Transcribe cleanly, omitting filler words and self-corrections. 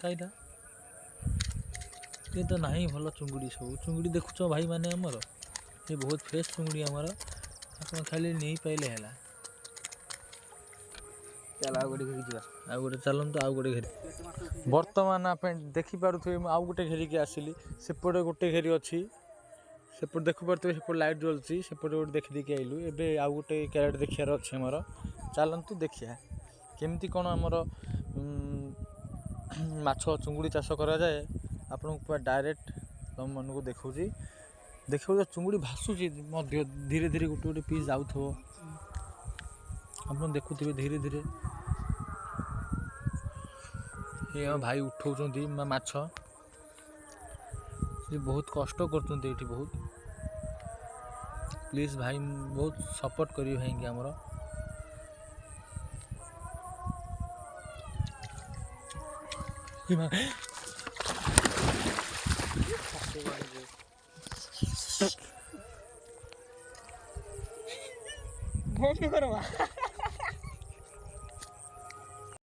साईटा ये तो नहीं भल चुंगुड़ी सब चुंगुड़ी देखुच भाई माने आमर ये बहुत फ्रेश चुंगुड़ी आमर आप खाली नहीं पाइले है चल आउ गोटे घेरी जा आउ गोटे चलतु आउ गोटे घेरी बर्तमान आप देखिपे आउ गोटे घेरिकी आसिली सेपटे गोटे घेरी अच्छी सेपटे देखिपे सेपटे लाइट जलुची सेपटे गोटे देखी आइलु एबे आउ गोटे क्यारेट देखार अच्छे मोर चलतु देखिया केमती कौन आमर माछ चुंगुड़ी चाष करा जाए आपन को पूरा डायरेक्ट तुम मन को देखो चुंगुड़ी भासुची धीरे धीरे गोटे गोटे पीस जाऊ आप देखुवे धीरे धीरे ये भाई उठाऊँ माछ बहुत कष्ट कर बहुत प्लीज भाई बहुत सपोर्ट करिए भाई आमर बंद करो